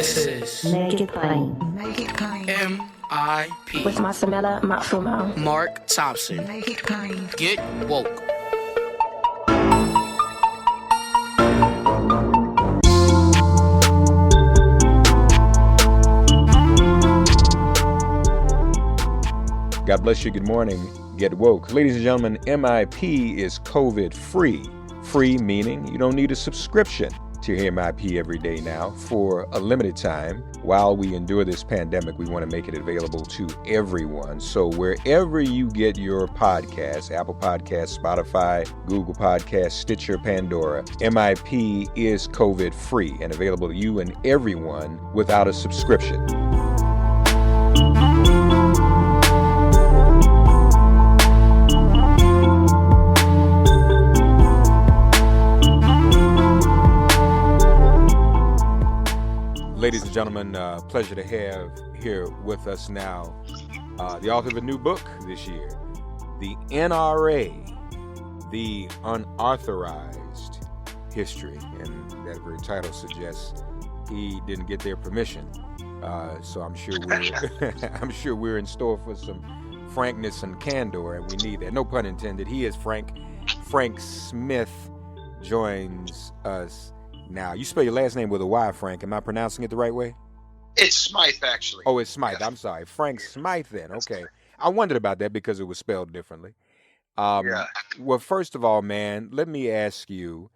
This is Make It Plain. Make It Plain. MIP With Masamela Matfumo. Mark Thompson. Make It Plain. Get woke. God bless you. Good morning. Get woke. Ladies and gentlemen, MIP is COVID free. Free meaning you don't need a subscription to hear MIP every day now for a limited time. While we endure this pandemic, we want to make it available to everyone. So wherever you get your podcasts, Apple Podcasts, Spotify, Google Podcasts, Stitcher, Pandora, MIP is COVID free and available to you and everyone without a subscription. Ladies and gentlemen, pleasure to have here with us now the author of a new book this year, the NRA, the Unauthorized History, and that very title suggests he didn't get their permission. So I'm sure we're in store for some frankness and candor, and we need that. No pun intended. He is Frank. Frank Smyth joins us. Now, you spell your last name with a Y, Frank. Am I pronouncing it the right way? It's Smyth, actually. Oh, it's Smyth. Yeah. I'm sorry. Frank Smyth, then. Okay. I wondered about that because it was spelled differently. Yeah. Well, first of all, man, let me ask you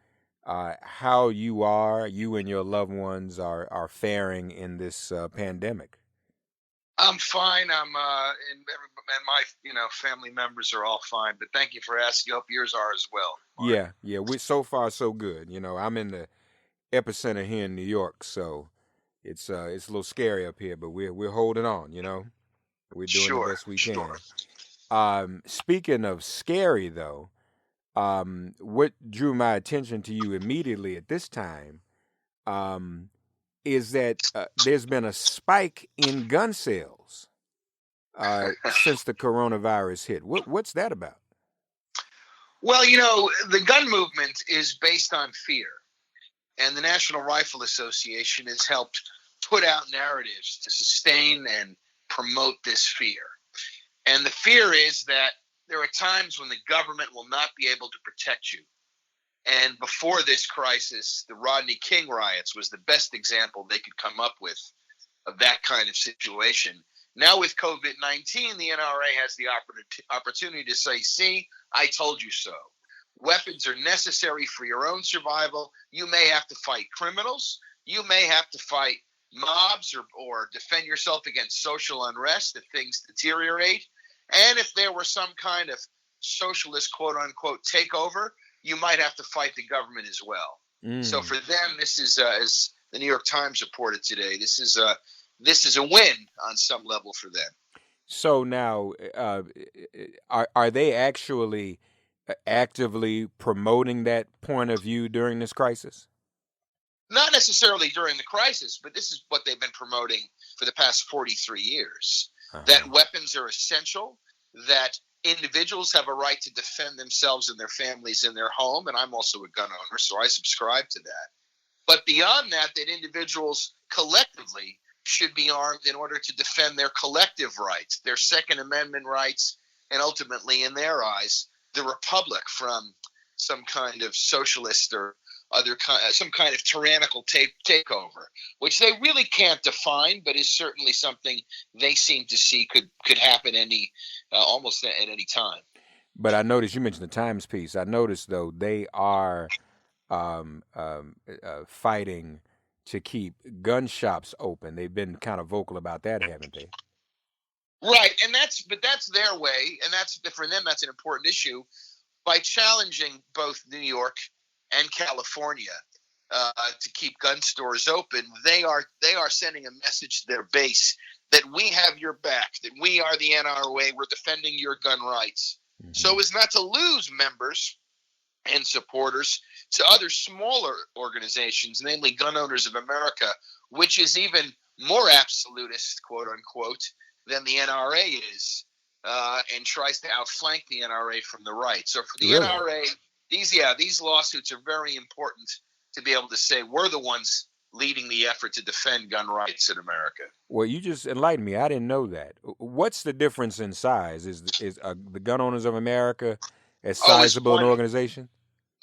how you and your loved ones are faring in this pandemic. I'm fine. And my family members are all fine. But thank you for asking. Hope yours are as well. Mark. Yeah. We so far so good. I'm in the epicenter here in New York, so it's a little scary up here, but we're holding on. We're doing the best we can. Sure. Speaking of scary, though, what drew my attention to you immediately at this time is that there's been a spike in gun sales since the coronavirus hit. What's that about? Well, the gun movement is based on fear. And the National Rifle Association has helped put out narratives to sustain and promote this fear. And the fear is that there are times when the government will not be able to protect you. And before this crisis, the Rodney King riots was the best example they could come up with of that kind of situation. Now with COVID-19, the NRA has the opportunity to say, see, I told you so. Weapons are necessary for your own survival. You may have to fight criminals. You may have to fight mobs or defend yourself against social unrest if things deteriorate. And if there were some kind of socialist, quote unquote, takeover, you might have to fight the government as well. So for them, this is, as the New York Times reported today, this is a win on some level for them. So now, are they actually actively promoting that point of view during this crisis? Not necessarily during the crisis, but this is what they've been promoting for the past 43 years, that weapons are essential, that individuals have a right to defend themselves and their families in their home, and I'm also a gun owner, so I subscribe to that. But beyond that individuals collectively should be armed in order to defend their collective rights, their Second Amendment rights, and ultimately, in their eyes, the republic from some kind of socialist or some kind of tyrannical takeover, which they really can't define, but is certainly something they seem to see could happen almost at any time. But I noticed you mentioned the Times piece. I noticed though they are fighting to keep gun shops open. They've been kind of vocal about that, haven't they? Right, but that's their way, and for them that's an important issue. By challenging both New York and California to keep gun stores open, they are sending a message to their base that we have your back, that we are the NRA, we're defending your gun rights, so as not to lose members and supporters to other smaller organizations, namely Gun Owners of America, which is even more absolutist, quote unquote, than the NRA is, and tries to outflank the NRA from the right. So for the NRA, these lawsuits are very important to be able to say we're the ones leading the effort to defend gun rights in America. Well, you just enlightened me. I didn't know that. What's the difference in size? Is the Gun Owners of America as Oh, it's sizable an organization?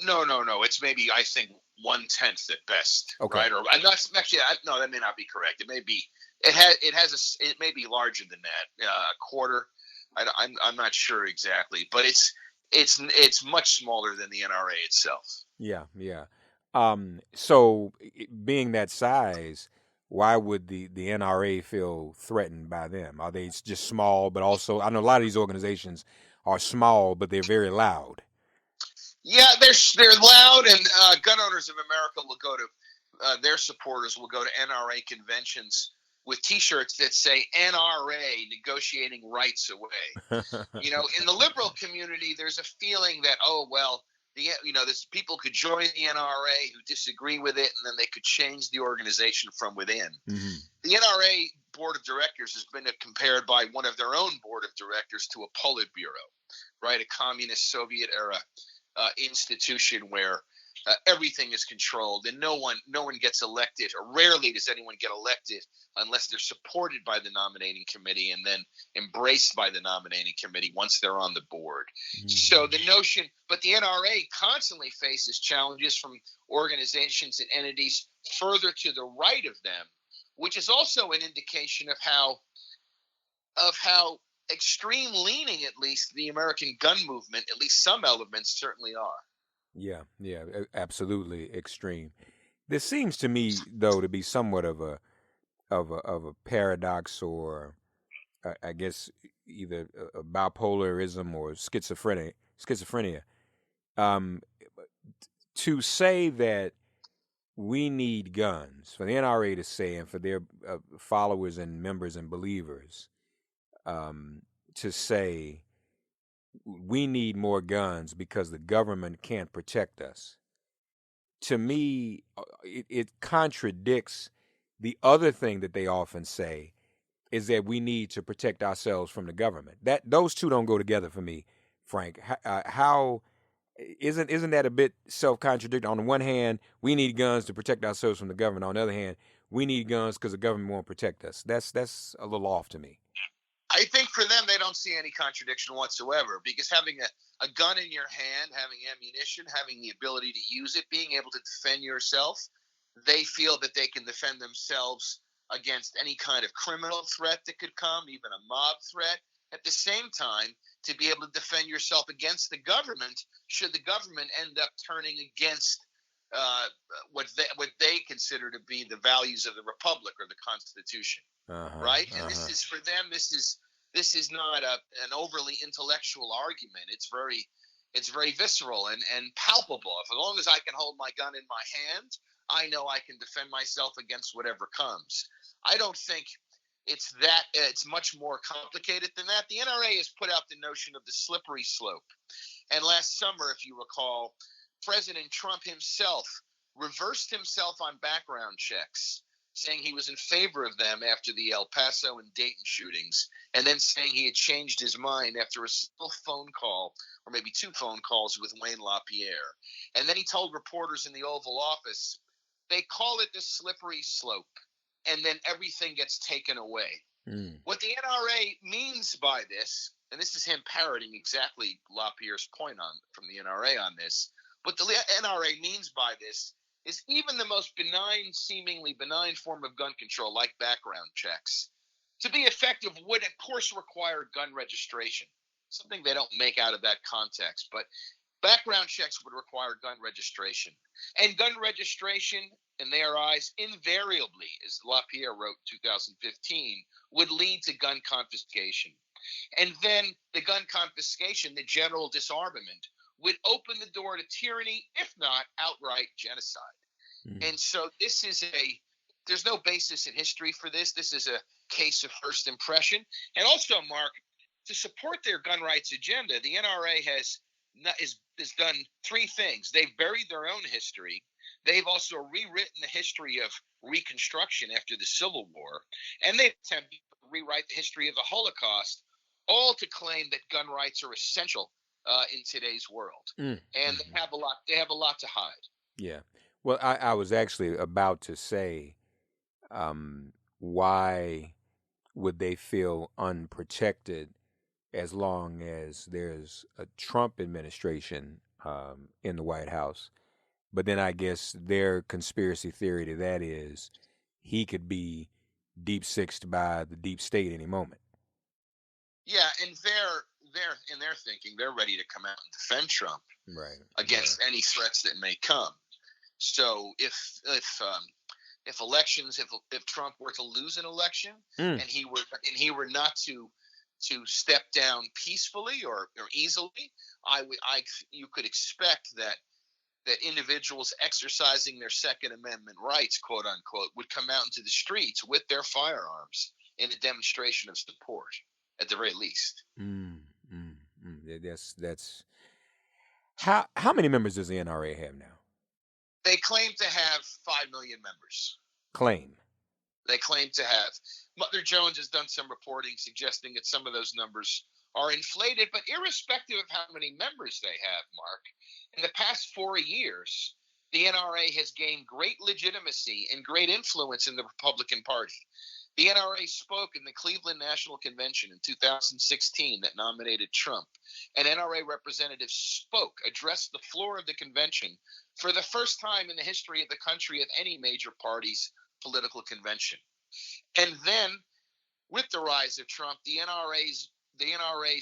No. It's maybe, I think, 1/10 at best, Okay. right? Or I'm not actually. No, that may not be correct. It may be. It may be larger than that. A quarter. I'm not sure exactly, but it's much smaller than the NRA itself. Yeah. So being that size, why would the NRA feel threatened by them? Are they just small, but also I know a lot of these organizations are small, but they're very loud. Yeah, they're loud, and Gun Owners of America will go to their supporters will go to NRA conventions with T-shirts that say NRA negotiating rights away. In the liberal community, there's a feeling that there's people could join the NRA who disagree with it, and then they could change the organization from within. Mm-hmm. The NRA board of directors has been compared by one of their own board of directors to a Politburo, right? A communist Soviet era institution where everything is controlled and no one gets elected, or rarely does anyone get elected unless they're supported by the nominating committee and then embraced by the nominating committee once they're on the board. Mm-hmm. So the notion, but the NRA constantly faces challenges from organizations and entities further to the right of them, which is also an indication of how extreme leaning, at least the American gun movement, at least some elements certainly are. Yeah, absolutely extreme. This seems to me, though, to be somewhat of a paradox, or I guess either a bipolarism or schizophrenia. To say that we need guns, for the NRA to say, and for their followers and members and believers to say we need more guns because the government can't protect us. To me, it contradicts the other thing that they often say is that we need to protect ourselves from the government. That those two don't go together for me, Frank. How isn't that a bit self-contradictory? On the one hand, we need guns to protect ourselves from the government. On the other hand, we need guns because the government won't protect us. That's a little off to me. I think for them, they don't see any contradiction whatsoever, because having a gun in your hand, having ammunition, having the ability to use it, being able to defend yourself, they feel that they can defend themselves against any kind of criminal threat that could come, even a mob threat. At the same time, to be able to defend yourself against the government, should the government end up turning against what they consider to be the values of the republic or the Constitution, right? And this is for them. This is not an overly intellectual argument. It's very visceral and palpable. As long as I can hold my gun in my hand, I know I can defend myself against whatever comes. I don't think it's that. It's much more complicated than that. The NRA has put out the notion of the slippery slope. And last summer, if you recall, President Trump himself reversed himself on background checks, saying he was in favor of them after the El Paso and Dayton shootings, and then saying he had changed his mind after a single phone call, or maybe two phone calls, with Wayne LaPierre. And then he told reporters in the Oval Office, they call it the slippery slope, and then everything gets taken away. What the NRA means by this, and this is him parroting exactly LaPierre's point from the NRA on this, what the NRA means by this is even the most seemingly benign form of gun control, like background checks, to be effective would, of course, require gun registration, something they don't make out of that context. But background checks would require gun registration. And gun registration, in their eyes, invariably, as LaPierre wrote in 2015, would lead to gun confiscation. And then the gun confiscation, the general disarmament, would open the door to tyranny, if not outright genocide. And so there's no basis in history for this. This is a case of first impression. And also, Mark, to support their gun rights agenda, the NRA has done three things. They've buried their own history. They've also rewritten the history of Reconstruction after the Civil War. And they've attempted to rewrite the history of the Holocaust, all to claim that gun rights are essential in today's world. And they have a lot to hide. Yeah. Well, I was actually about to say, why would they feel unprotected as long as there's a Trump administration in the White House? But then I guess their conspiracy theory to that is he could be deep sixed by the deep state any moment. Yeah, and they're in their thinking, they're ready to come out and defend Trump Right. against any threats that may come. So if elections, if Trump were to lose an election and he were not to step down peacefully or easily, you could expect that individuals exercising their Second Amendment rights, quote unquote, would come out into the streets with their firearms in a demonstration of support, at the very least. That's how many members does the NRA have now? They claim to have 5 million members. They claim to have. Mother Jones has done some reporting suggesting that some of those numbers are inflated, but irrespective of how many members they have, Mark, in the past 4 years, the NRA has gained great legitimacy and great influence in the Republican Party. The NRA spoke in the Cleveland National Convention in 2016 that nominated Trump. An NRA representative addressed the floor of the convention for the first time in the history of the country of any major party's political convention. And then, with the rise of Trump, the NRA's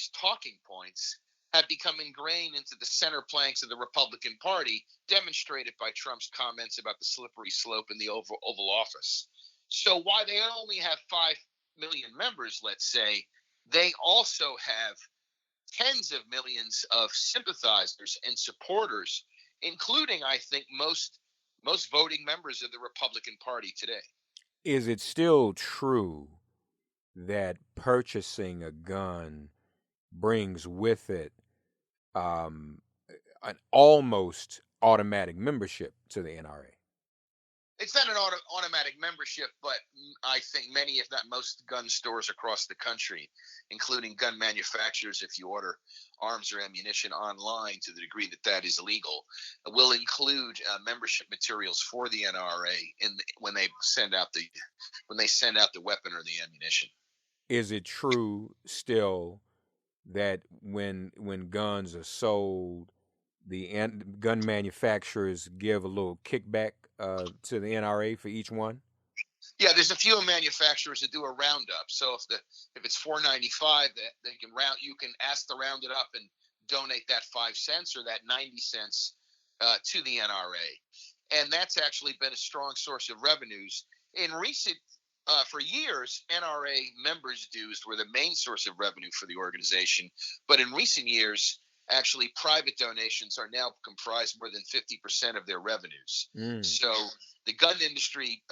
talking points have become ingrained into the center planks of the Republican Party, demonstrated by Trump's comments about the slippery slope in the Oval Office. So while they only have 5 million members, let's say, they also have tens of millions of sympathizers and supporters, including, I think, most voting members of the Republican Party today. Is it still true that purchasing a gun brings with it an almost automatic membership to the NRA? It's not an automatic membership, but I think many, if not most, gun stores across the country, including gun manufacturers, if you order arms or ammunition online to the degree that is legal, will include membership materials for the NRA when they send out the weapon or the ammunition. Is it true still that when guns are sold, the gun manufacturers give a little kickback to the NRA for each one? Yeah, there's a few manufacturers that do a roundup. So if it's $4.95, you can ask to round it up and donate that 5 cents or that 90 cents to the NRA, and that's actually been a strong source of revenues in recent. For years, NRA members' dues were the main source of revenue for the organization, but in recent years, actually, private donations are now comprised more than 50% of their revenues. So the gun industry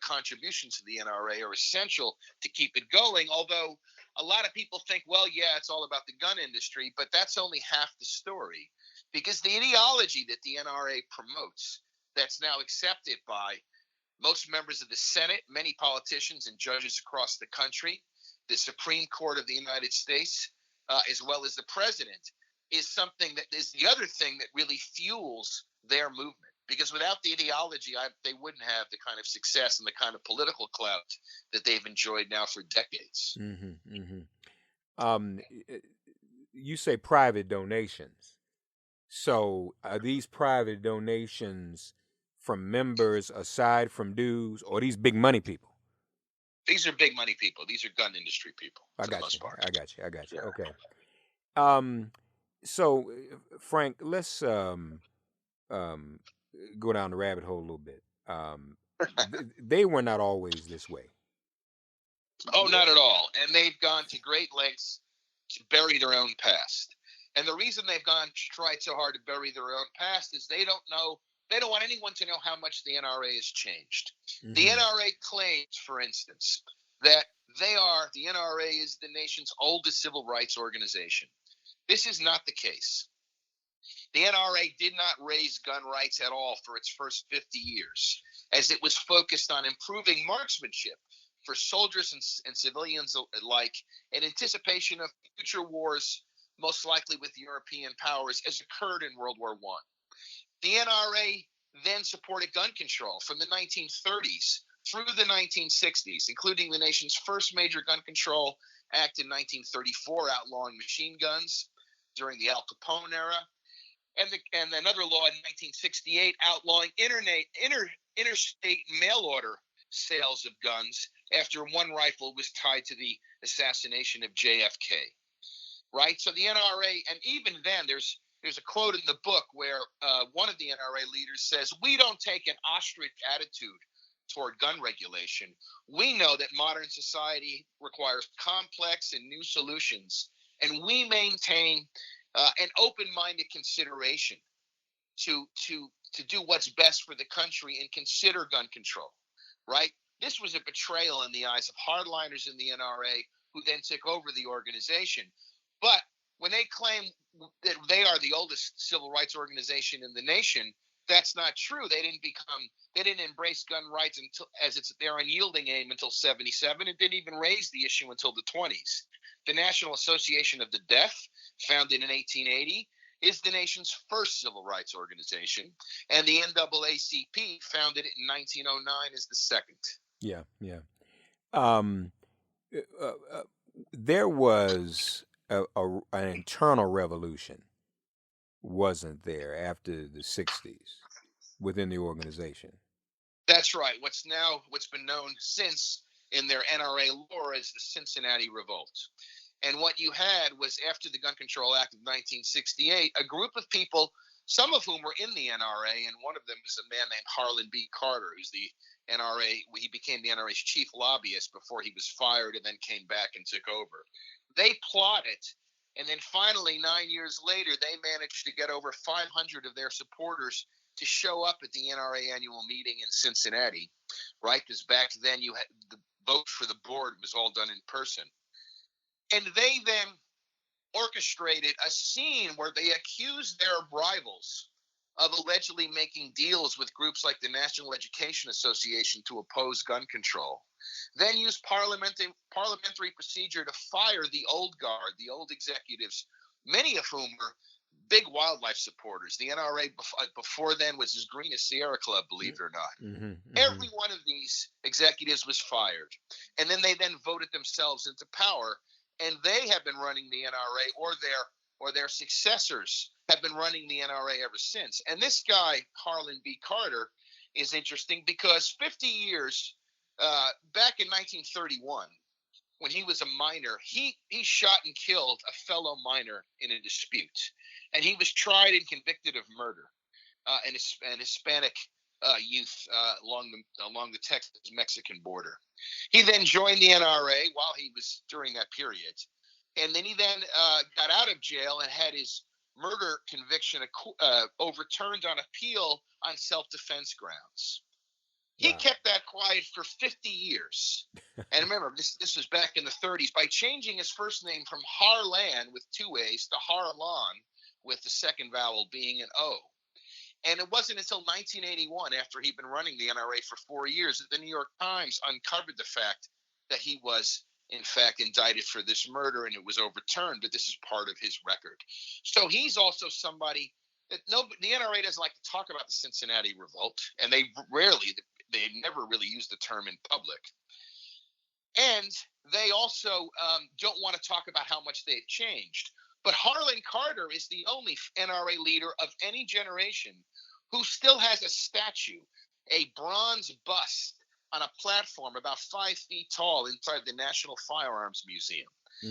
contributions to the NRA are essential to keep it going, although a lot of people think, well, yeah, it's all about the gun industry, but that's only half the story, because the ideology that the NRA promotes that's now accepted by most members of the Senate, many politicians and judges across the country, the Supreme Court of the United States, as well as the president, is something that is the other thing that really fuels their movement. Because without the ideology, they wouldn't have the kind of success and the kind of political clout that they've enjoyed now for decades. You say private donations. So are these private donations from members aside from dues, or these big money people? These are big money people. These are gun industry people. I got you. Okay. So Frank, let's go down the rabbit hole a little bit. They were not always this way. Oh, not at all. And they've gone to great lengths to bury their own past. And the reason they've tried so hard to bury their own past is they don't want anyone to know how much the NRA has changed. Mm-hmm. The NRA claims, for instance, that the NRA is the nation's oldest civil rights organization. This is not the case. The NRA did not raise gun rights at all for its first 50 years, as it was focused on improving marksmanship for soldiers and civilians alike in anticipation of future wars, most likely with European powers, as occurred in World War I. The NRA then supported gun control from the 1930s through the 1960s, including the nation's first major gun control act in 1934, outlawing machine guns during the Al Capone era, and another law in 1968 outlawing interstate mail order sales of guns after one rifle was tied to the assassination of JFK. Right? So the NRA, and even then, there's a quote in the book where one of the NRA leaders says, "We don't take an ostrich attitude toward gun regulation. We know that modern society requires complex and new solutions, and we maintain an open-minded consideration to do what's best for the country and consider gun control." Right? This was a betrayal in the eyes of hardliners in the NRA, who then took over the organization. But when they claim that they are the oldest civil rights organization in the nation, that's not true. They didn't embrace gun rights until, as it's their unyielding aim, until 1977. It didn't even raise the issue until the 1920s. The National Association of the Deaf, founded in 1880, is the nation's first civil rights organization, and the NAACP, founded in 1909, is the second. Yeah. There was an internal revolution, wasn't there, after the 60s within the organization? That's right. What's been known since in their NRA lore as the Cincinnati Revolt. And what you had was, after the Gun Control Act of 1968, a group of people, some of whom were in the NRA, and one of them is a man named Harlan B. Carter, who's the NRA. He became the NRA's chief lobbyist before he was fired and then came back and took over. They plotted, and then finally, 9 years later, they managed to get over 500 of their supporters to show up at the NRA annual meeting in Cincinnati, right? Because back then, you had the vote for the board was all done in person. And they then orchestrated a scene where they accused their rivals of allegedly making deals with groups like the National Education Association to oppose gun control, then used parliamentary procedure to fire the old guard, the old executives, many of whom were big wildlife supporters. The NRA before then was as green as Sierra Club, believe it or not. Mm-hmm. Every one of these executives was fired. And then they voted themselves into power, and they have been running the NRA, or their successors have been running the NRA ever since. And this guy, Harlan B. Carter, is interesting because 50 years back in 1931, when he was a minor, he shot and killed a fellow minor in a dispute. And he was tried and convicted of murder, and Hispanic youth along the Texas-Mexican border. He then joined the NRA while he was during that period. And then he got out of jail and had his murder conviction overturned on appeal on self-defense grounds. He kept that quiet for 50 years. And remember, this was back in the 1930s. By changing his first name from Harlan with two A's to Harlan with the second vowel being an O. And it wasn't until 1981, after he'd been running the NRA for 4 years, that the New York Times uncovered the fact that he was, in fact, indicted for this murder, and it was overturned. But this is part of his record. So he's also somebody that the NRA doesn't like to talk about the Cincinnati Revolt, and they never really use the term in public. And they also don't want to talk about how much they've changed. But Harlan Carter is the only NRA leader of any generation who still has a statue, a bronze bust on a platform about 5 feet tall inside the National Firearms Museum.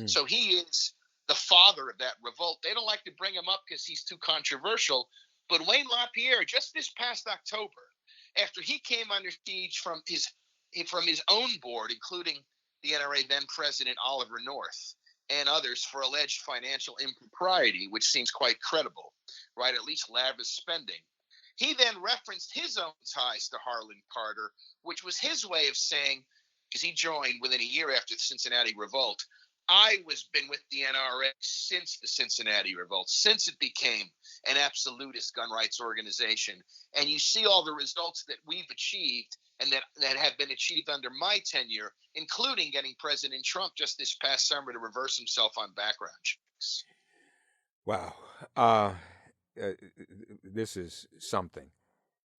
So he is the father of that revolt. They don't like to bring him up because he's too controversial. But Wayne LaPierre, just this past October, after he came under siege from his own board, including the NRA then president Oliver North and others, for alleged financial impropriety, which seems quite credible, right? At least lavish spending. He then referenced his own ties to Harlan Carter, which was his way of saying, because he joined within a year after the Cincinnati Revolt, I've been with the NRA since the Cincinnati Revolt, since it became an absolutist gun rights organization. And you see all the results that we've achieved and that have been achieved under my tenure, including getting President Trump just this past summer to reverse himself on background checks. Wow. This is something.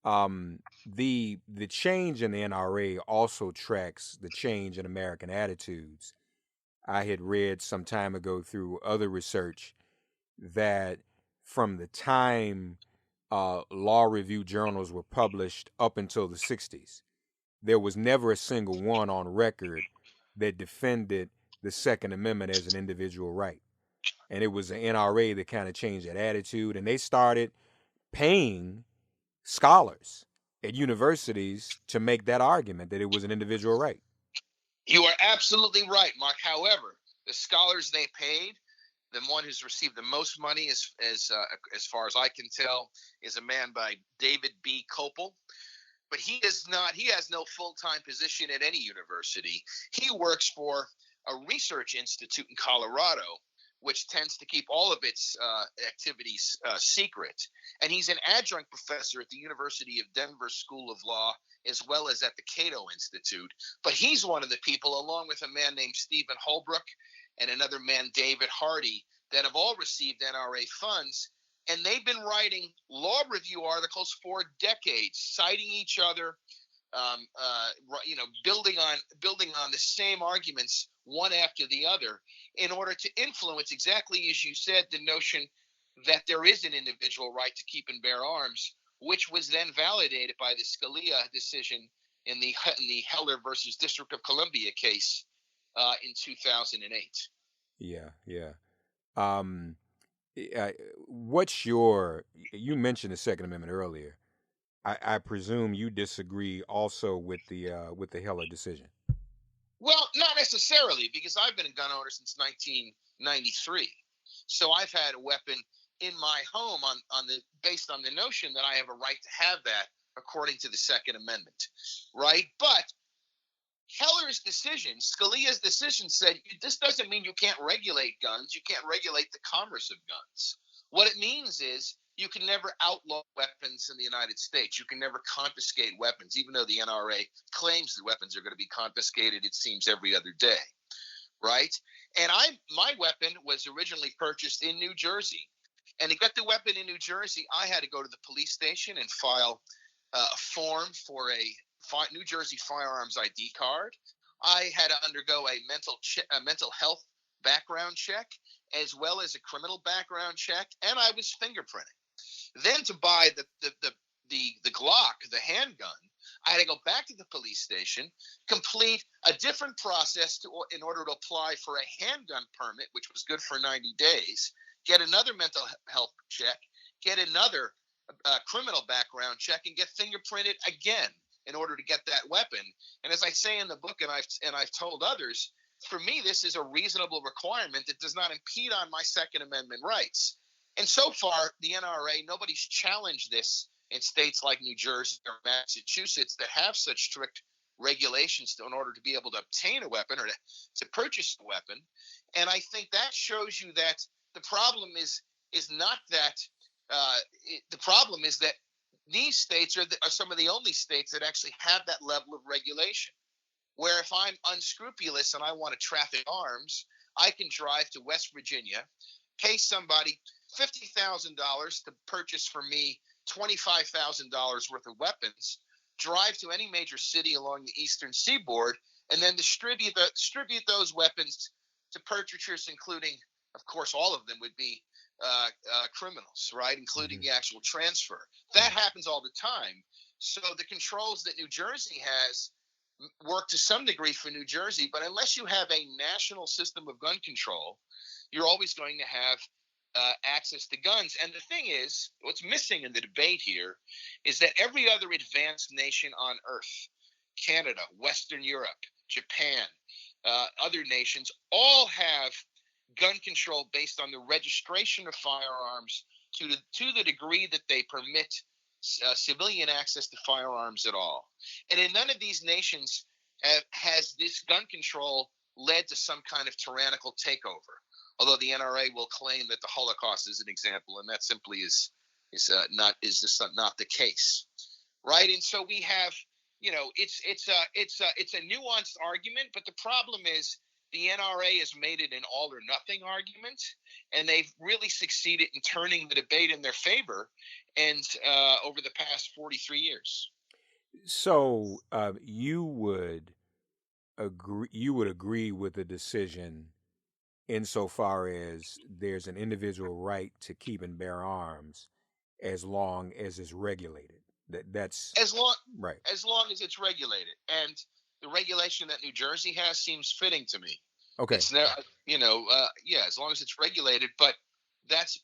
The change in the NRA also tracks the change in American attitudes. I had read some time ago through other research that from the time law review journals were published up until the 60s, there was never a single one on record that defended the Second Amendment as an individual right. And it was the NRA that kind of changed that attitude, and they started paying scholars at universities to make that argument that it was an individual right. You are absolutely right, Mark. However, the scholars they paid, the one who's received the most money, as far as I can tell, is a man by David B. Kopel. But he is not. He has no full-time position at any university. He works for a research institute in Colorado, which tends to keep all of its activities secret. And he's an adjunct professor at the University of Denver School of Law, as well as at the Cato Institute. But he's one of the people, along with a man named Stephen Holbrook and another man, David Hardy, that have all received NRA funds. And they've been writing law review articles for decades, citing each other, building on the same arguments one after the other, in order to influence, exactly as you said, the notion that there is an individual right to keep and bear arms, which was then validated by the Scalia decision in the Heller versus District of Columbia case in 2008. Yeah. You mentioned the Second Amendment earlier. I presume you disagree also with the Heller decision. Well, not necessarily, because I've been a gun owner since 1993. So I've had a weapon in my home based on the notion that I have a right to have that according to the Second Amendment, right? But Heller's decision, Scalia's decision, said this doesn't mean you can't regulate guns. You can't regulate the commerce of guns. What it means is you can never outlaw weapons in the United States. You can never confiscate weapons, even though the NRA claims the weapons are going to be confiscated, it seems, every other day, right? And my weapon was originally purchased in New Jersey. And to get the weapon in New Jersey, I had to go to the police station and file a form for a New Jersey firearms ID card. I had to undergo a mental health background check, as well as a criminal background check, and I was fingerprinting. Then to buy the Glock, the handgun, I had to go back to the police station, complete a different process in order to apply for a handgun permit, which was good for 90 days, get another mental health check, get another criminal background check, and get fingerprinted again in order to get that weapon. And as I say in the book, and I've told others, for me, this is a reasonable requirement that does not impede on my Second Amendment rights. And so far, the NRA, nobody's challenged this in states like New Jersey or Massachusetts that have such strict regulations in order to be able to obtain a weapon or to purchase a weapon. And I think that shows you that the problem is not that the problem is that these states are some of the only states that actually have that level of regulation. Where if I'm unscrupulous and I want to traffic arms, I can drive to West Virginia, pay somebody $50,000 to purchase for me $25,000 worth of weapons, drive to any major city along the eastern seaboard, and then distribute those weapons to purchasers, including, of course, all of them would be criminals, right, including the actual transfer. That happens all the time. So the controls that New Jersey has work to some degree for New Jersey, but unless you have a national system of gun control, you're always going to have access to guns. And the thing is, what's missing in the debate here is that every other advanced nation on earth, Canada, Western Europe, Japan, other nations, all have gun control based on the registration of firearms to the degree that they permit civilian access to firearms at all. And in none of these nations has this gun control led to some kind of tyrannical takeover. Although the NRA will claim that the Holocaust is an example, and that simply is not the case, right? And so we have, it's a nuanced argument, but the problem is the NRA has made it an all or nothing argument, and they've really succeeded in turning the debate in their favor. And over the past 43 years. So you would agree with the decision insofar as there's an individual right to keep and bear arms as long as it's regulated. That's right. As long as it's regulated, and the regulation that New Jersey has seems fitting to me. Okay. It's not, as long as it's regulated. But that's,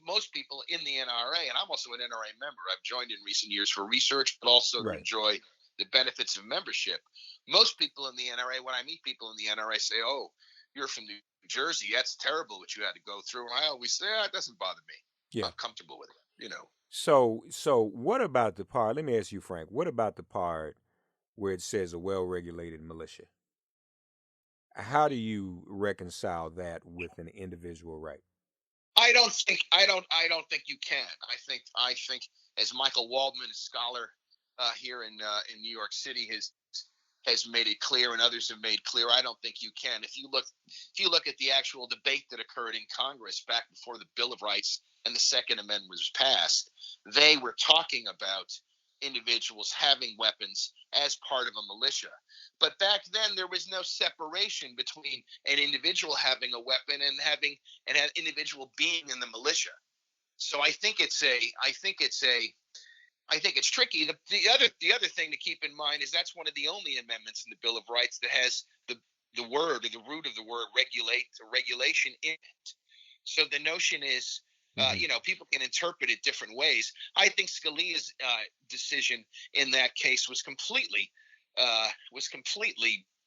most people in the NRA, and I'm also an NRA member. I've joined in recent years for research, but also to enjoy the benefits of membership. Most people in the NRA, when I meet people in the NRA, say, "Oh, you're from New Jersey. That's terrible what you had to go through." And I always say, "It doesn't bother me. Yeah. I'm comfortable with it." So what about the part? Let me ask you, Frank. What about the part where it says a well-regulated militia? How do you reconcile that with an individual right? I don't think you can. I think as Michael Waldman, a scholar here in New York City, has made it clear, and others have made clear, I don't think you can. If you look at the actual debate that occurred in Congress back before the Bill of Rights and the Second Amendment was passed, they were talking about individuals having weapons as part of a militia. But back then there was no separation between an individual having a weapon and an individual being in the militia. So I think it's tricky. The other thing to keep in mind is that's one of the only amendments in the Bill of Rights that has the word, or the root of the word, regulation in it. So the notion is, people can interpret it different ways. I think Scalia's decision in that case was completely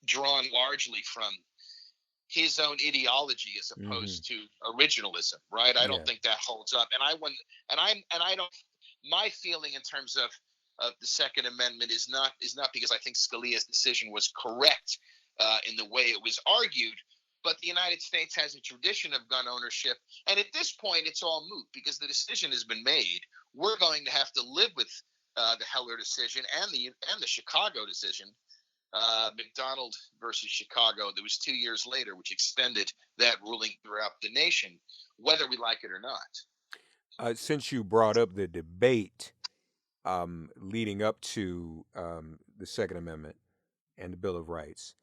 drawn largely from his own ideology as opposed to originalism, right? I don't think that holds up. My feeling in terms of the Second Amendment is not because I think Scalia's decision was correct in the way it was argued, but the United States has a tradition of gun ownership, and at this point it's all moot because the decision has been made. We're going to have to live with the Heller decision and the Chicago decision, McDonald versus Chicago, that was 2 years later, which extended that ruling throughout the nation, whether we like it or not. Since you brought up the debate leading up to the Second Amendment and the Bill of Rights,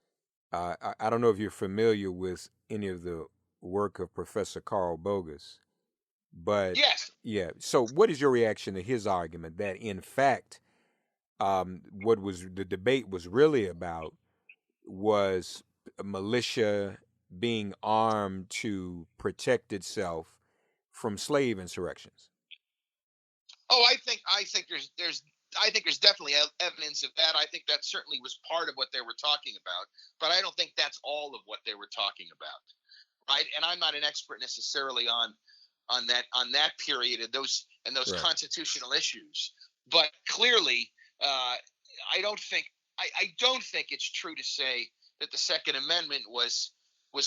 I don't know if you're familiar with any of the work of Professor Carl Bogus, but yes. Yeah. So what is your reaction to his argument that, in fact, what was the debate was really about was a militia being armed to protect itself from slave insurrections? Oh, I think there's definitely evidence of that. I think that certainly was part of what they were talking about, but I don't think that's all of what they were talking about, right? And I'm not an expert necessarily on that period and those Right. constitutional issues, but clearly, I don't think it's true to say that the Second Amendment was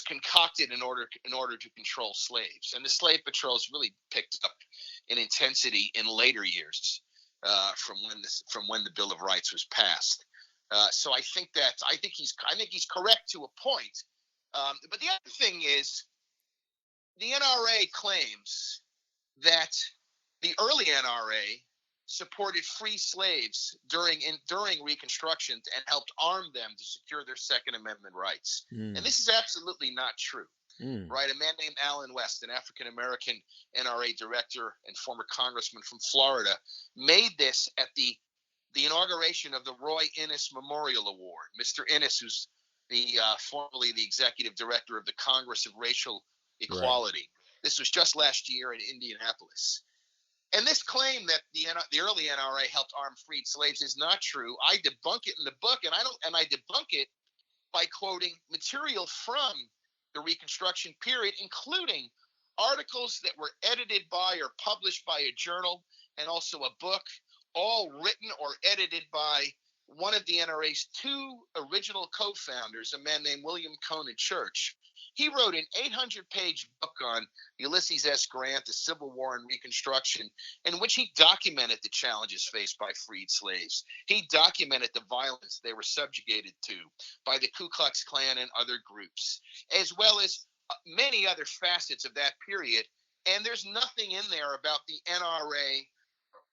concocted in order to control slaves, and the slave patrols really picked up in intensity in later years from when the Bill of Rights was passed. So I think he's correct to a point. But the other thing is, the NRA claims that the early NRA supported free slaves during Reconstruction and helped arm them to secure their Second Amendment rights. And this is absolutely not true. Right? A man named Allen West, an African-American NRA director and former congressman from Florida, made this at the inauguration of the Roy Innis Memorial Award. Mr. Innis, who's formerly the executive director of the Congress of Racial Equality. Right. This was just last year in Indianapolis. And this claim that the early NRA helped arm freed slaves is not true. I debunk it in the book, and I debunk it by quoting material from the Reconstruction period, including articles that were edited by or published by a journal, and also a book, all written or edited by one of the NRA's two original co-founders, a man named William Conant Church, he wrote an 800-page book on Ulysses S. Grant, the Civil War and Reconstruction, in which he documented the challenges faced by freed slaves. He documented the violence they were subjugated to by the Ku Klux Klan and other groups, as well as many other facets of that period. And there's nothing in there about the NRA,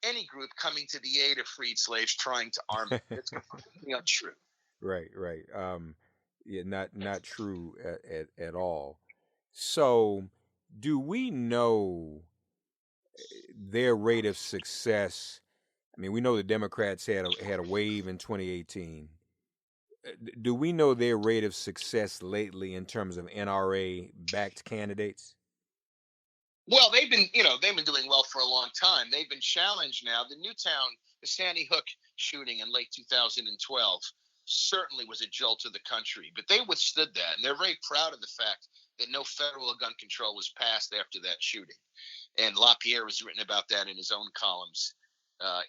any group coming to the aid of freed slaves trying to arm them. It's completely untrue. Right, right. Yeah, not true at all. So, do we know their rate of success? I mean, we know the Democrats had a wave in 2018. Do we know their rate of success lately in terms of NRA-backed candidates? Well, they've been doing well for a long time. They've been challenged now. The Sandy Hook shooting in late 2012 certainly was a jolt to the country, but they withstood that, and they're very proud of the fact that no federal gun control was passed after that shooting. And LaPierre has written about that in his own columns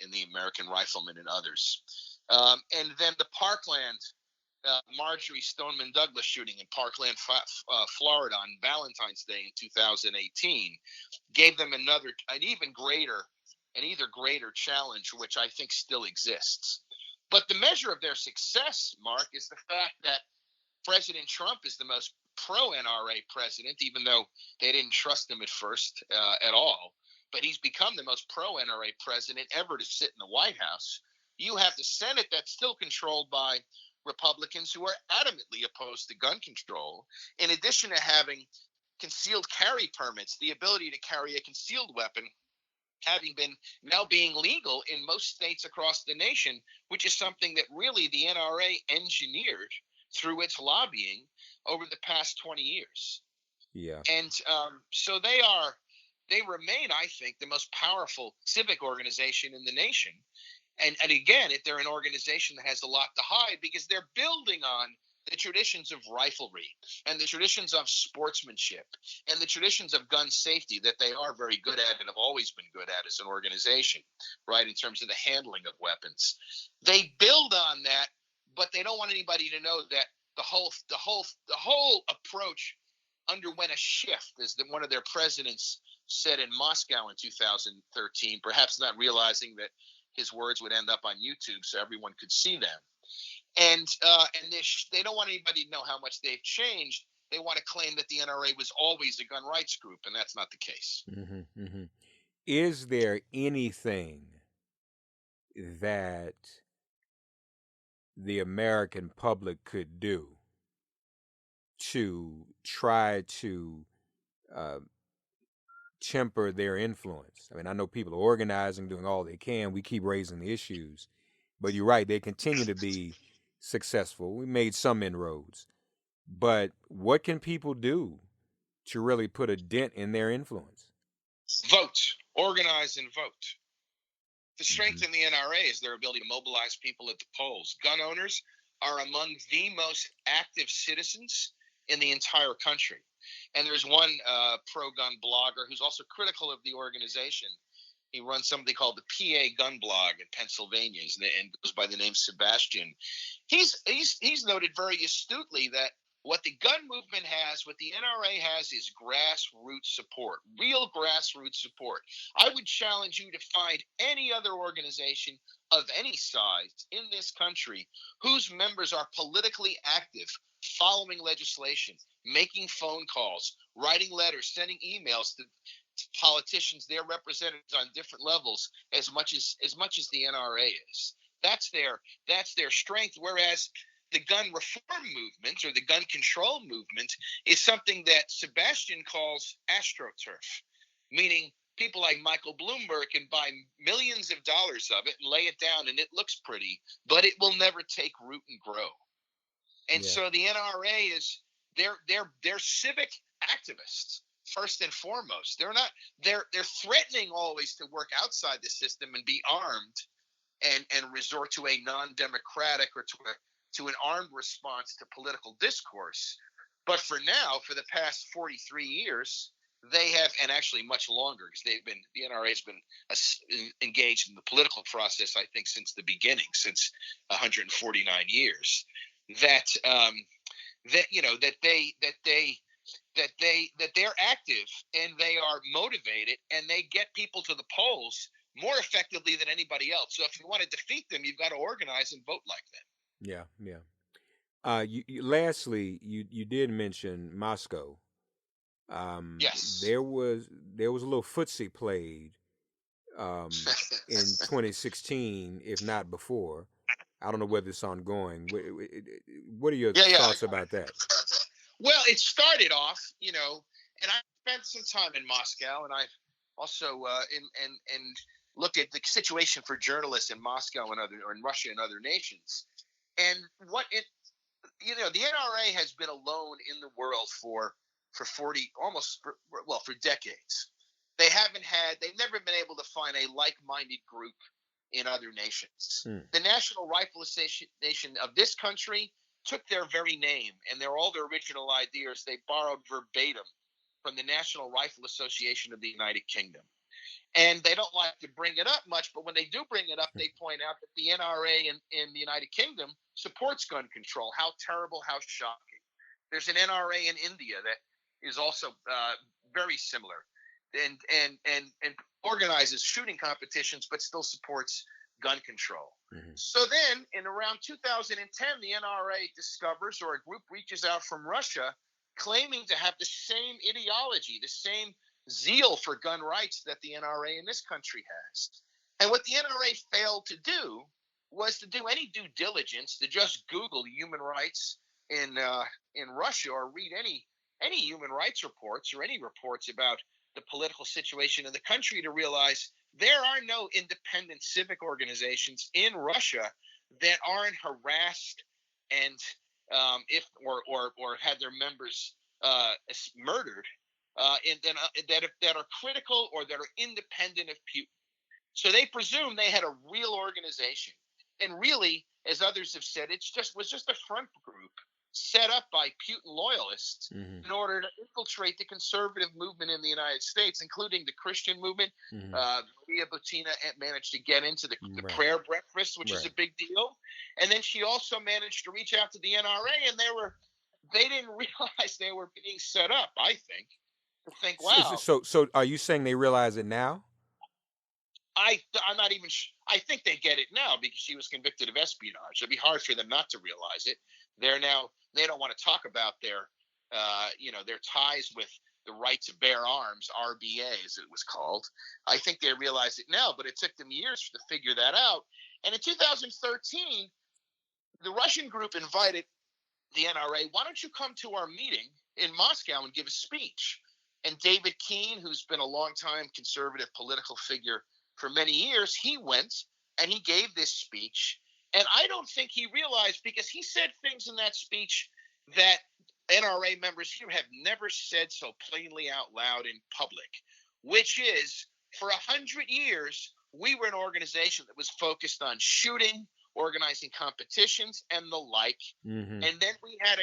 in the American Rifleman and others. And then the Parkland Marjorie Stoneman Douglas shooting in Parkland, Florida on Valentine's Day in 2018 gave them an either greater challenge, which I think still exists. But the measure of their success, Mark, is the fact that President Trump is the most pro-NRA president, even though they didn't trust him at first at all. But he's become the most pro-NRA president ever to sit in the White House. You have the Senate that's still controlled by Republicans who are adamantly opposed to gun control, in addition to having concealed carry permits, the ability to carry a concealed weapon now being legal in most states across the nation, which is something that really the NRA engineered through its lobbying over the past 20 years. Yeah. And so they remain, I think, the most powerful civic organization in the nation. And again, if they're an organization that has a lot to hide, because they're building on the traditions of riflery and the traditions of sportsmanship and the traditions of gun safety that they are very good at and have always been good at as an organization, right, in terms of the handling of weapons. They build on that, but they don't want anybody to know that the whole approach underwent a shift, as one of their presidents said in Moscow in 2013, perhaps not realizing that his words would end up on YouTube so everyone could see them. And they don't want anybody to know how much they've changed. They want to claim that the NRA was always a gun rights group, and that's not the case. Mm-hmm, mm-hmm. Is there anything that the American public could do to try to temper their influence? I mean, I know people are organizing, doing all they can. We keep raising the issues. But you're right, they continue to be successful. We made some inroads. But what can people do to really put a dent in their influence? Vote. Organize and vote. The strength in the NRA is their ability to mobilize people at the polls. Gun owners are among the most active citizens in the entire country. And there's one pro-gun blogger who's also critical of the organization. He runs something called the PA Gun Blog in Pennsylvania, and goes by the name Sebastian. He's noted very astutely that what the gun movement has, what the NRA has, is grassroots support, real grassroots support. I would challenge you to find any other organization of any size in this country whose members are politically active, following legislation, making phone calls, writing letters, sending emails to politicians, their representatives on different levels, as much as the NRA is. That's their strength. Whereas the gun reform movement, or the gun control movement, is something that Sebastian calls astroturf, meaning people like Michael Bloomberg can buy millions of dollars of it and lay it down, and it looks pretty, but it will never take root and grow. And so the NRA is they're civic activists first and foremost. They're threatening always to work outside the system and be armed and resort to a non-democratic or to an armed response to political discourse. But for now, for the past 43 years, they have, and actually much longer, because the NRA has been engaged in the political process, I think, since the beginning, since 149 years. That they're active and they are motivated and they get people to the polls more effectively than anybody else. So if you want to defeat them, you've got to organize and vote like them. Yeah, yeah. Lastly, you did mention Moscow. Yes. There was a little footsie played in 2016, if not before. I don't know whether it's ongoing. What are your thoughts about that? Well, it started off, and I spent some time in Moscow, and I also and looked at the situation for journalists in Moscow and in Russia and other nations. And the NRA has been alone in the world for decades. They've never been able to find a like-minded group in other nations. The National Rifle Association of this country took their very name and all their original ideas. They borrowed verbatim from the National Rifle Association of the United Kingdom. And they don't like to bring it up much, but when they do bring it up, they point out that the NRA in the United Kingdom supports gun control. How terrible, how shocking. There's an NRA in India that is also very similar and organizes shooting competitions, but still supports gun control. Mm-hmm. So then in around 2010, the NRA discovers, or a group reaches out from Russia, claiming to have the same ideology, the same zeal for gun rights that the NRA in this country has. And what the NRA failed to do was to do any due diligence, to just Google human rights in Russia, or read any human rights reports or any reports about the political situation in the country, to realize there are no independent civic organizations in Russia that aren't harassed and or had their members murdered, that are critical or that are independent of Putin. So they presume they had a real organization, and really, as others have said, it was just a front group set up by Putin loyalists in order to infiltrate the conservative movement in the United States, including the Christian movement. Maria Butina managed to get into the prayer breakfast, which is a big deal. And then she also managed to reach out to the NRA, and they didn't realize they were being set up, I think. To think, wow. So are you saying they realize it now? I'm not even. I think they get it now because she was convicted of espionage. It'd be hard for them not to realize it. They don't want to talk about their ties with the right to bear arms, RBA as it was called. I think they realize it now, but it took them years to figure that out. And in 2013, the Russian group invited the NRA. Why don't you come to our meeting in Moscow and give a speech? And David Keene, who's been a longtime conservative political figure for many years, he went and he gave this speech. And I don't think he realized, because he said things in that speech that NRA members here have never said so plainly out loud in public, which is, for 100 years, we were an organization that was focused on shooting, organizing competitions, and the like. Mm-hmm. And then we had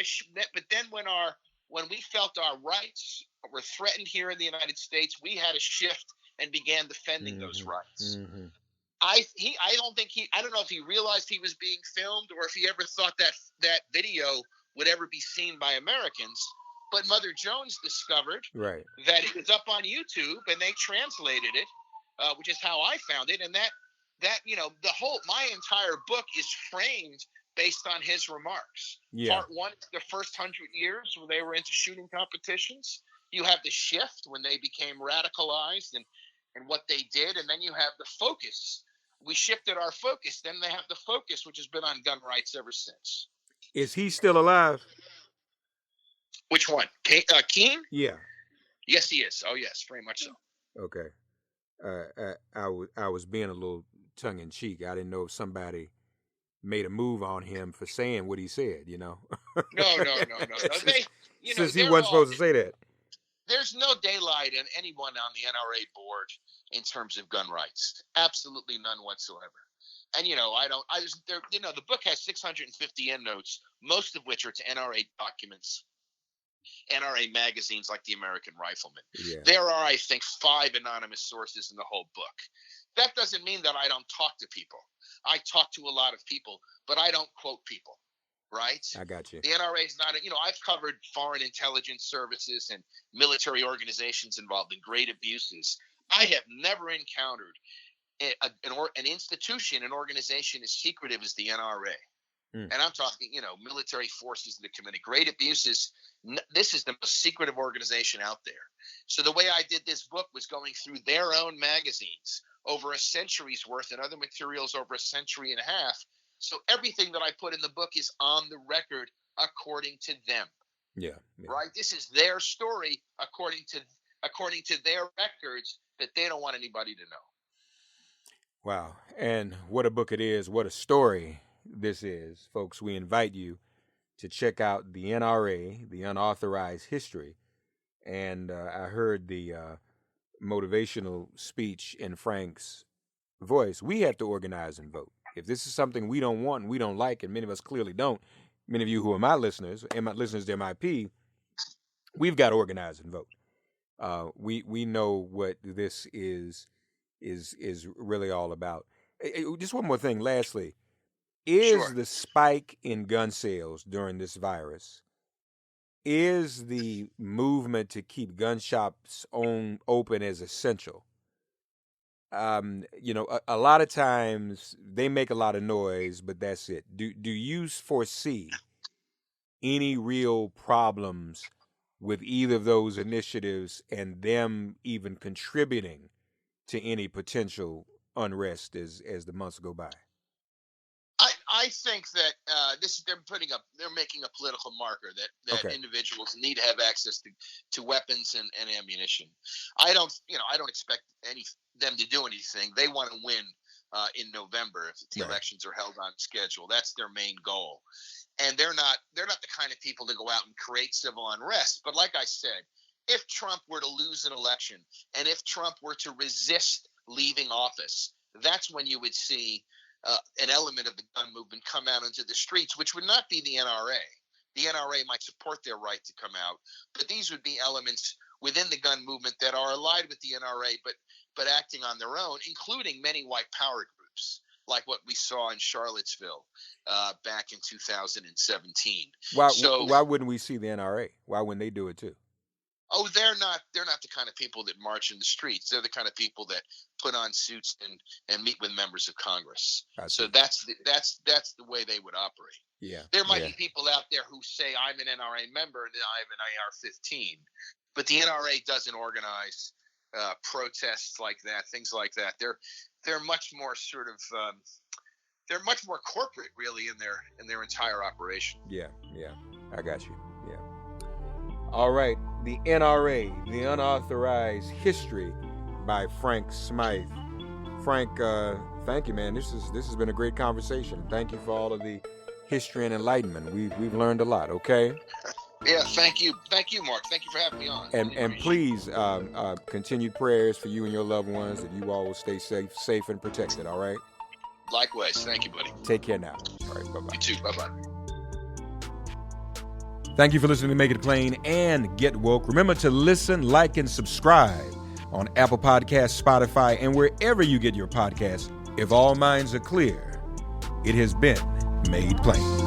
when we felt our rights were threatened here in the United States, we had a shift and began defending those rights. Mm-hmm. I don't know if he realized he was being filmed, or if he ever thought that video would ever be seen by Americans. But Mother Jones discovered that it was up on YouTube, and they translated it, which is how I found it. And that my entire book is framed based on his remarks. Yeah. Part one, the first 100 years where they were into shooting competitions. You have the shift when they became radicalized and what they did, and then you have the focus. We shifted our focus. Then they have the focus, which has been on gun rights ever since. Is he still alive? Which one? Keene? Yeah. Yes, he is. Oh, yes, very much so. Okay. I was being a little tongue in cheek. I didn't know if somebody made a move on him for saying what he said. No. Since he wasn't supposed to say that. There's no daylight in anyone on the NRA board in terms of gun rights. Absolutely none whatsoever. And the book has 650 endnotes, most of which are to NRA documents NRA magazines like the American Rifleman. Yeah. There are, I think, 5 anonymous sources in the whole book. That doesn't mean that I don't talk to people. I talk to a lot of people, but I don't quote people, right? I got you. The NRA is not, I've covered foreign intelligence services and military organizations involved in great abuses. I have never encountered an institution, an organization as secretive as the NRA. And I'm talking, military forces that have committed great abuses. This is the most secretive organization out there. So the way I did this book was going through their own magazines over a century's worth and other materials over a century and a half. So everything that I put in the book is on the record according to them. Yeah. Right? This is their story according to their records that they don't want anybody to know. Wow. And what a book it is. What a story this is. Folks, we invite you to check out the NRA, the Unauthorized History. And I heard the motivational speech in Frank's voice. We have to organize and vote. If this is something we don't want and we don't like, and many of us clearly don't, many of you who are my listeners and my listeners to MIP, we've got to organize and vote. We know what this is really all about. Just one more thing, lastly. Is the spike in gun sales during this virus, is the movement to keep gun shops open as essential? A lot of times they make a lot of noise, but that's it. Do you foresee any real problems with either of those initiatives and them even contributing to any potential unrest as the months go by? I think that they're making a political marker that Okay. individuals need to have access to weapons and ammunition. I don't expect them to do anything. They want to win in November if the elections are held on schedule. That's their main goal. And they're not the kind of people to go out and create civil unrest. But like I said, if Trump were to lose an election and if Trump were to resist leaving office, that's when you would see an element of the gun movement come out into the streets, which would not be the NRA. The NRA might support their right to come out, but these would be elements within the gun movement that are allied with the NRA, but acting on their own, including many white power groups, like what we saw in Charlottesville back in 2017. Why wouldn't we see the NRA? Why wouldn't they do it too? Oh, they're not the kind of people that march in the streets. They're the kind of people that put on suits and meet with members of Congress. So that's the way they would operate. Yeah. There might be people out there who say I'm an NRA member and I have an AR-15, but the NRA doesn't organize protests like that, things like that. They're much more sort of they're much more corporate, really, in their entire operation. Yeah. I got you. Yeah. All right. The NRA, The Unauthorized History by Frank Smyth. Frank, thank you, man. This has been a great conversation. Thank you for all of the history and enlightenment. We've learned a lot, okay? Yeah, thank you. Thank you, Mark. Thank you for having me on. And please, continued prayers for you and your loved ones, that you all will stay safe and protected, all right? Likewise. Thank you, buddy. Take care now. All right, bye-bye. You too. Bye-bye. Thank you for listening to Make It Plain and Get Woke. Remember to listen, like, and subscribe on Apple Podcasts, Spotify, and wherever you get your podcasts. If all minds are clear, it has been made plain.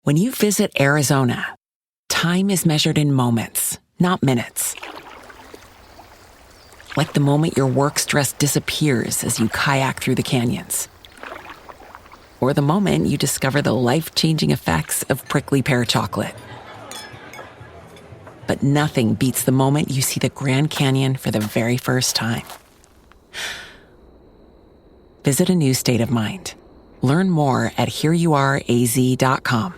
When you visit Arizona, time is measured in moments, not minutes. Like the moment your work stress disappears as you kayak through the canyons. Or the moment you discover the life-changing effects of prickly pear chocolate. But nothing beats the moment you see the Grand Canyon for the very first time. Visit a new state of mind. Learn more at hereyouareaz.com.